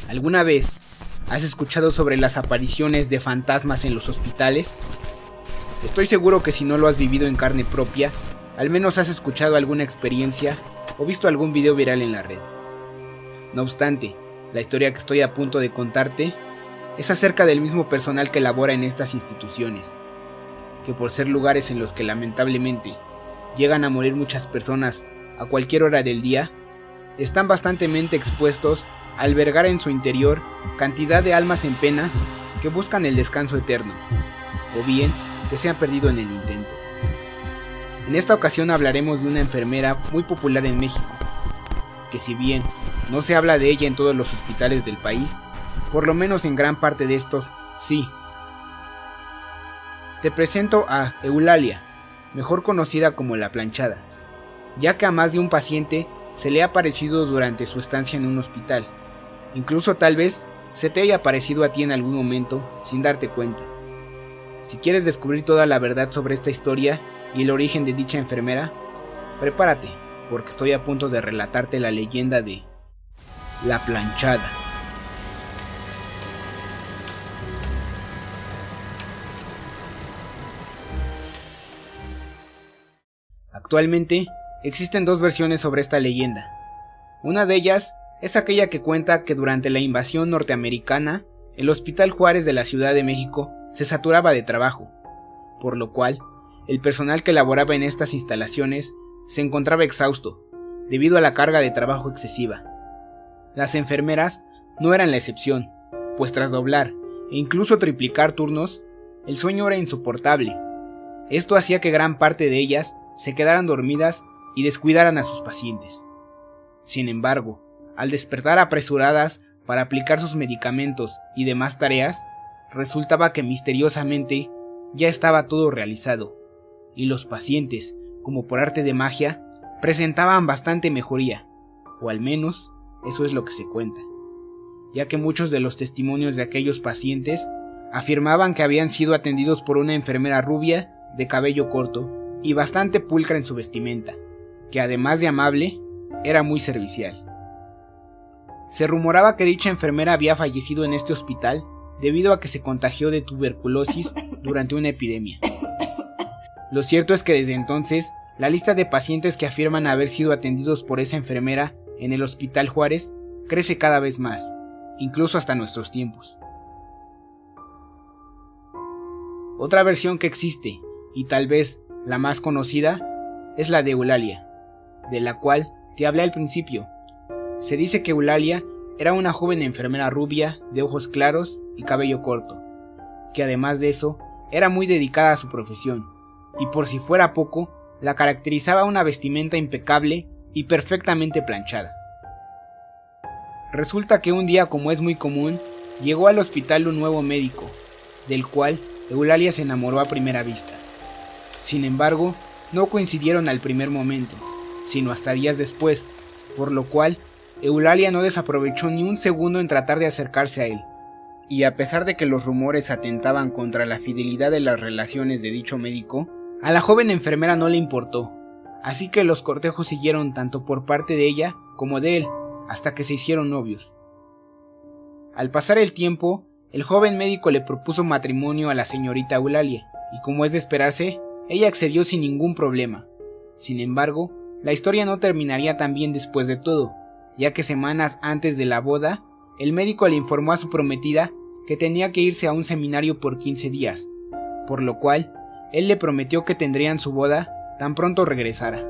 ¿Alguna vez has escuchado sobre las apariciones de fantasmas en los hospitales? Estoy seguro que si no lo has vivido en carne propia, al menos has escuchado alguna experiencia o visto algún video viral en la red. No obstante, la historia que estoy a punto de contarte es acerca del mismo personal que labora en estas instituciones, que por ser lugares en los que lamentablemente llegan a morir muchas personas a cualquier hora del día, están bastante expuestos a albergar en su interior cantidad de almas en pena que buscan el descanso eterno, o bien que se han perdido en el intento. En esta ocasión hablaremos de una enfermera muy popular en México, que si bien no se habla de ella en todos los hospitales del país, por lo menos en gran parte de estos sí. Te presento a Eulalia, mejor conocida como La Planchada, ya que a más de un paciente se le ha aparecido durante su estancia en un hospital. Incluso tal vez se te haya aparecido a ti en algún momento sin darte cuenta. Si quieres descubrir toda la verdad sobre esta historia y el origen de dicha enfermera, prepárate, porque estoy a punto de relatarte la leyenda de La Planchada. Actualmente existen dos versiones sobre esta leyenda. Una de ellas es aquella que cuenta que durante la invasión norteamericana, el Hospital Juárez de la Ciudad de México se saturaba de trabajo, por lo cual el personal que laboraba en estas instalaciones se encontraba exhausto, debido a la carga de trabajo excesiva. Las enfermeras no eran la excepción, pues tras doblar e incluso triplicar turnos, el sueño era insoportable. Esto hacía que gran parte de ellas se quedaran dormidas y descuidaran a sus pacientes. Sin embargo, al despertar apresuradas para aplicar sus medicamentos y demás tareas, resultaba que misteriosamente ya estaba todo realizado, y los pacientes, como por arte de magia, presentaban bastante mejoría, o al menos eso es lo que se cuenta, ya que muchos de los testimonios de aquellos pacientes afirmaban que habían sido atendidos por una enfermera rubia de cabello corto y bastante pulcra en su vestimenta, que además de amable, era muy servicial. Se rumoraba que dicha enfermera había fallecido en este hospital debido a que se contagió de tuberculosis durante una epidemia. Lo cierto es que desde entonces, la lista de pacientes que afirman haber sido atendidos por esa enfermera en el Hospital Juárez crece cada vez más, incluso hasta nuestros tiempos. Otra versión que existe, y tal vez la más conocida, es la de Eulalia, de la cual te hablé al principio. Se dice que Eulalia era una joven enfermera rubia, de ojos claros y cabello corto, que además de eso, era muy dedicada a su profesión, y por si fuera poco, la caracterizaba una vestimenta impecable y perfectamente planchada. Resulta que un día, como es muy común, llegó al hospital un nuevo médico, del cual Eulalia se enamoró a primera vista. Sin embargo, no coincidieron al primer momento, sino hasta días después, por lo cual Eulalia no desaprovechó ni un segundo en tratar de acercarse a él. Y a pesar de que los rumores atentaban contra la fidelidad de las relaciones de dicho médico, a la joven enfermera no le importó, así que los cortejos siguieron tanto por parte de ella como de él, hasta que se hicieron novios. Al pasar el tiempo, el joven médico le propuso matrimonio a la señorita Eulalia, y como es de esperarse, ella accedió sin ningún problema. Sin embargo, la historia no terminaría tan bien después de todo, ya que semanas antes de la boda, el médico le informó a su prometida que tenía que irse a un seminario por 15 días, por lo cual él le prometió que tendrían su boda tan pronto regresara.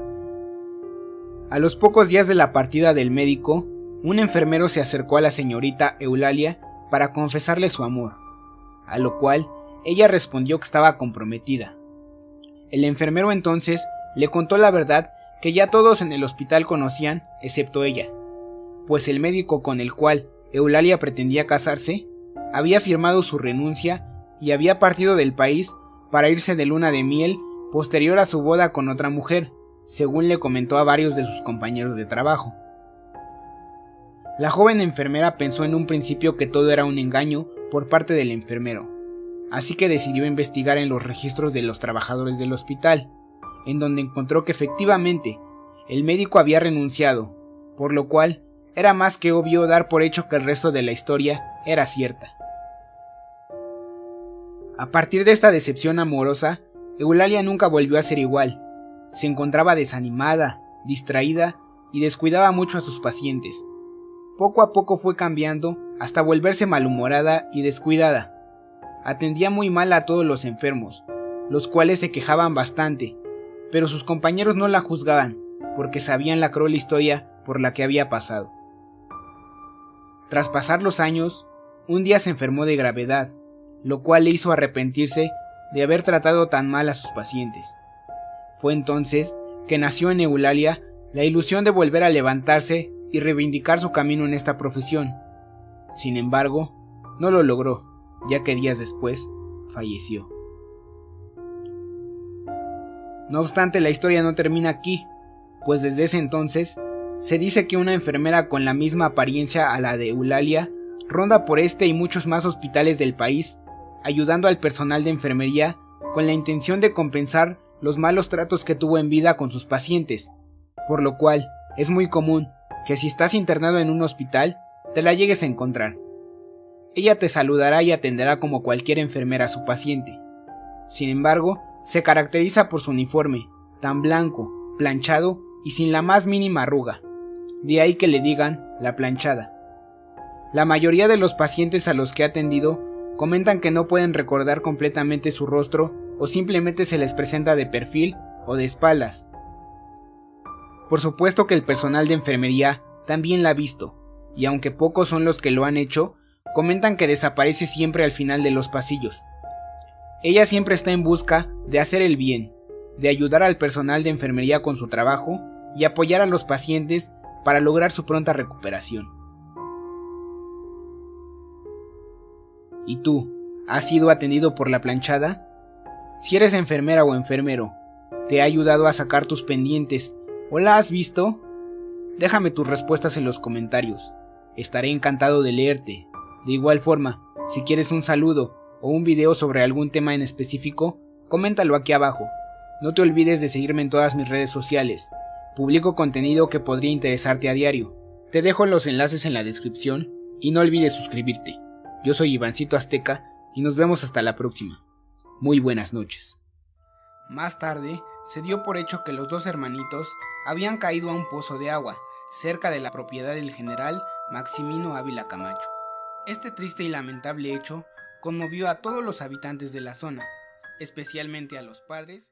A los pocos días de la partida del médico, un enfermero se acercó a la señorita Eulalia para confesarle su amor, a lo cual ella respondió que estaba comprometida. El enfermero entonces le contó la verdad que ya todos en el hospital conocían, excepto ella, pues el médico con el cual Eulalia pretendía casarse había firmado su renuncia y había partido del país para irse de luna de miel posterior a su boda con otra mujer, según le comentó a varios de sus compañeros de trabajo. La joven enfermera pensó en un principio que todo era un engaño por parte del enfermero, así que decidió investigar en los registros de los trabajadores del hospital, en donde encontró que efectivamente el médico había renunciado, por lo cual era más que obvio dar por hecho que el resto de la historia era cierta. A partir de esta decepción amorosa, Eulalia nunca volvió a ser igual. Se encontraba desanimada, distraída y descuidaba mucho a sus pacientes. Poco a poco fue cambiando hasta volverse malhumorada y descuidada. Atendía muy mal a todos los enfermos, los cuales se quejaban bastante, pero sus compañeros no la juzgaban, porque sabían la cruel historia por la que había pasado. Tras pasar los años, un día se enfermó de gravedad, lo cual le hizo arrepentirse de haber tratado tan mal a sus pacientes. Fue entonces que nació en Eulalia la ilusión de volver a levantarse y reivindicar su camino en esta profesión. Sin embargo, no lo logró, ya que días después falleció. No obstante, la historia no termina aquí, pues desde ese entonces se dice que una enfermera con la misma apariencia a la de Eulalia ronda por este y muchos más hospitales del país, ayudando al personal de enfermería con la intención de compensar los malos tratos que tuvo en vida con sus pacientes, por lo cual es muy común que si estás internado en un hospital, te la llegues a encontrar. Ella te saludará y atenderá como cualquier enfermera a su paciente. Sin embargo, se caracteriza por su uniforme, tan blanco, planchado y sin la más mínima arruga. De ahí que le digan la planchada. La mayoría de los pacientes a los que ha atendido comentan que no pueden recordar completamente su rostro o simplemente se les presenta de perfil o de espaldas. Por supuesto que el personal de enfermería también la ha visto, y aunque pocos son los que lo han hecho, comentan que desaparece siempre al final de los pasillos. Ella siempre está en busca de hacer el bien, de ayudar al personal de enfermería con su trabajo y apoyar a los pacientes para lograr su pronta recuperación. ¿Y tú, has sido atendido por la planchada? Si eres enfermera o enfermero, ¿te ha ayudado a sacar tus pendientes o la has visto? Déjame tus respuestas en los comentarios. Estaré encantado de leerte. De igual forma, si quieres un saludo o un video sobre algún tema en específico, coméntalo aquí abajo. No te olvides de seguirme en todas mis redes sociales. Publico contenido que podría interesarte a diario. Te dejo los enlaces en la descripción y no olvides suscribirte. Yo soy Ivancito Azteca y nos vemos hasta la próxima. Muy buenas noches. Más tarde, se dio por hecho que los dos hermanitos habían caído a un pozo de agua, cerca de la propiedad del general Maximino Ávila Camacho. Este triste y lamentable hecho conmovió a todos los habitantes de la zona, especialmente a los padres